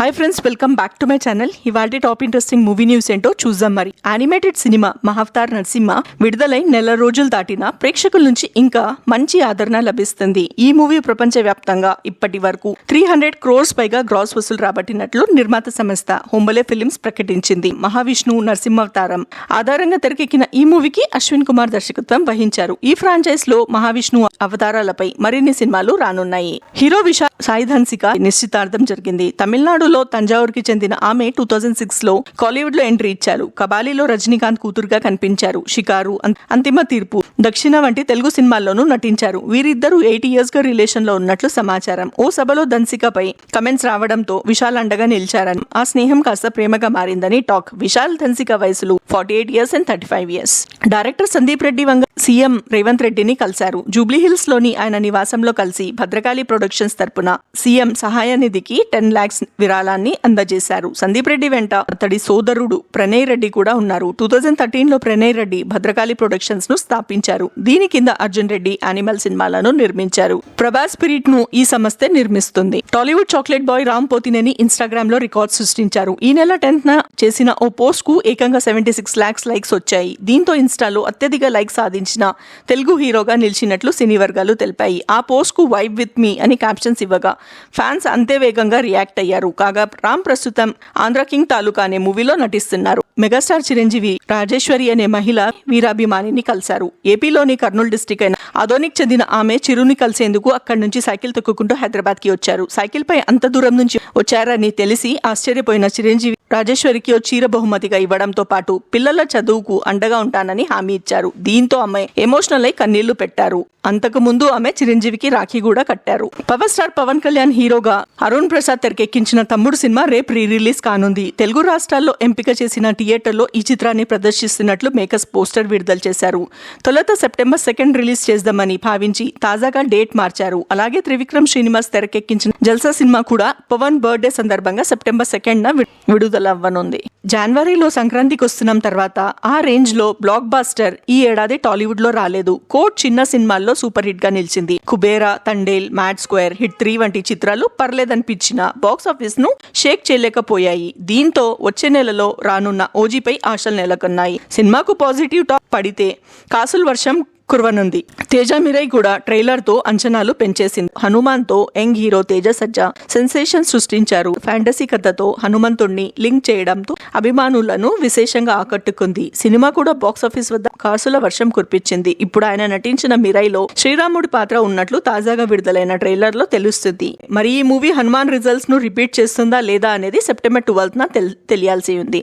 Hi friends, welcome back to my channel. ఇవాళ top interesting movie news ఏంటో చూద్దాం. మరి యానిమేటెడ్ సినిమా మహావతార్ నరసింహ విడుదలై నెల రోజులు దాటినా ప్రేక్షకుల నుంచి ఇంకా మంచి ఆదరణ లభిస్తుంది. ఈ మూవీ ప్రపంచవ్యాప్తంగా ఇప్పటి వరకు 300 crores పైగా గ్రాస్ వసూలు రాబట్టినట్లు నిర్మాత సంస్థ హొంబలే ఫిలిమ్స్ ప్రకటించింది. మహావిష్ణువు నరసింహావతారం ఆధారంగా తెరకెక్కిన ఈ మూవీకి అశ్విన్ కుమార్ దర్శకత్వం వహించారు. ఈ ఫ్రాంచైజ్ లో మహావిష్ణువు అవతారాలపై మరిన్ని సినిమాలు రానున్నాయి. హీరో విశాల్ సాయి ధన్సిక నిశ్చితార్థం జరిగింది. తమిళనాడులో తంజావూరుకి చెందిన ఆమె 2006 లో కాలీవుడ్ లో ఎంట్రీ ఇచ్చారు. కబాలీలో రజనీకాంత్ కూతురుగా కనిపించారు. షికారు, అంతిమ తీర్పు, దక్షిణ వంటి తెలుగు సినిమాల్లోనూ నటించారు. వీరిద్దరూ 8 years గా రిలేషన్ లో ఉన్నట్లు సమాచారం. ఓ సభలో ధన్సికపై కమెంట్స్ రావడంతో విశాల్ అండగా నిలిచారని, ఆ స్నేహం కాస్త ప్రేమగా మారిందని టాక్. విశాల్ ధన్సిక వయసులు 48 years and 35 years. Director Sandeep Reddy Vanga CM Revanth రెడ్డిని కలిశారు. జూబ్లీ హిల్స్ లోని ఆయన నివాసంలో కలిసి భద్రకాళి ప్రొడక్షన్స్ తరపున సీఎం సహాయ నిధికి 10 lakhs విరాళాన్ని అందజేశారు. సందీప్ రెడ్డి వెంట అతడి సోదరుడు ప్రణయ్ రెడ్డి కూడా ఉన్నారు. 2013 లో ప్రణయ్ రెడ్డి భద్రకాళి ప్రొడక్షన్స్ ను స్థాపించారు. దీని కింద అర్జున్ రెడ్డి యానిమల్ సినిమాలను నిర్మించారు. ప్రభాస్ స్పిరిట్ ను ఈ సంస్థే నిర్మిస్తుంది. Tollywood chocolate boy Ram Pothineni Instagram లో రికార్డ్ సృష్టించారు. ఈ నెల 10th చేసిన ఓ పోస్ట్ కు ఏకంగా 76 lakhs లైక్స్ వచ్చాయి. దీంతో ఇన్స్టాలో అత్యధిక లైక్స్ సాధించిన తెలుగు హీరోగా నిలిచినట్లు సినీ వర్గాలు తెలిపాయి. ఆ పోస్ట్ కు వైబ్ విత్ మీ అని క్యాప్షన్స్ ఇవ్వగా ఫ్యాన్స్ అంతే వేగంగా రియాక్ట్ అయ్యారు. కాగా రామ్ ప్రస్తుతం ఆంధ్ర కింగ్ తాలూకా అనే మూవీలో నటిస్తున్నారు. మెగాస్టార్ చిరంజీవి రాజేశ్వరి అనే మహిళ వీరాభిమానిని కలిశారు. ఏపీలోని కర్నూలు డిస్టిక్ అయిన ఆదోనికి చెందిన ఆమె చిరుని కలిసేందుకు అక్కడి నుంచి సైకిల్ తొక్కుకుంటూ హైదరాబాద్ కి వచ్చారు. సైకిల్ పై అంత దూరం నుంచి వచ్చారని తెలిసి ఆశ్చర్యపోయిన చిరంజీవి రాజేశ్వరికి ఓ చీర బహుమతిగా ఇవ్వడంతో పాటు పిల్లల చదువుకు అండగా ఉంటానని హామీ ఇచ్చారు. దీంతో ఆమె ఎమోషనల్ అయి కన్నీళ్లు పెట్టారు. అంతకు ముందు ఆమె చిరంజీవికి రాఖీ కూడా కట్టారు. పవర్ స్టార్ పవన్ కళ్యాణ్ హీరోగా అరుణ్ ప్రసాద్ తెరకెక్కించిన తమ్ముడు సినిమా రేపు రిలీజ్ కానుంది. తెలుగు రాష్ట్రాల్లో ఎంపిక చేసిన థియేటర్లో ఈ చిత్రాన్ని ప్రదర్శిస్తున్నట్లు మేకర్స్ పోస్టర్ విడుదల చేశారు. తొలుత September 2 రిలీజ్ చేద్దామని భావించి తాజాగా డేట్ మార్చారు. అలాగే త్రివిక్రమ్ శ్రీనివాస్ తెరకెక్కించిన జల్సా సినిమా కూడా పవన్ బర్త్డే సందర్భంగా September 2 విడుదలవ్వనుంది. జనవరిలో సంక్రాంతికి వస్తున్నాం తర్వాత ఆ రేంజ్ లో బ్లాక్ బాస్టర్ ఈ ఏడాది టాలీవుడ్ లో రాలేదు. కోట్ చిన్న సినిమాల్లో సూపర్ హిట్ గా నిలిచింది. Kubera, Thandel, mad square, hit 3 వంటి చిత్రాలు పర్లేదనిపించిన బాక్స్ ఆఫీస్ ను షేక్ చేయలేకపోయాయి. దీంతో వచ్చే నెలలో రానున్న ఓజీపై ఆశలు నెలకొన్నాయి. సినిమాకు పాజిటివ్ టాక్ పడితే కాసుల వర్షం కురవనుంది. తేజ మిరై కూడా ట్రైలర్ తో అంచనాలు పెంచేసింది. హనుమాన్ తో యంగ్ హీరో తేజ సజ్జా సెన్సేషన్ సృష్టించారు. ఫ్యాంటసీ కథతో హనుమంతుడిని లింక్ చేయడంతో అభిమానులను విశేషంగా ఆకట్టుకుంది. సినిమా కూడా బాక్స్ ఆఫీస్ వద్ద కాసుల వర్షం కురిపించింది. ఇప్పుడు ఆయన నటించిన మిరైలో శ్రీరాముడి పాత్ర ఉన్నట్లు తాజాగా విడుదలైన ట్రైలర్ లో తెలుస్తుంది. మరి ఈ మూవీ హనుమాన్ రిజల్ట్స్ ను రిపీట్ చేస్తుందా లేదా అనేది September 12th తెలియాల్సి ఉంది.